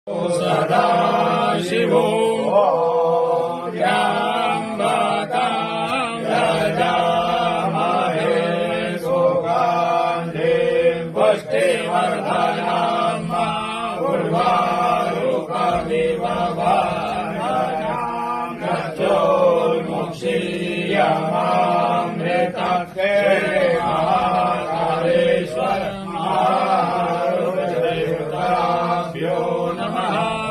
सदा शिवो त्र्यम्बकं यजामहे सुगन्धिं पुष्टिवर्धनं उर्वारुकमिव वरदानं मृत्योर्मुक्षीयमामृतं श्रीमहाकालेश्वर महारुद्रेश्वराभ्यो नमः।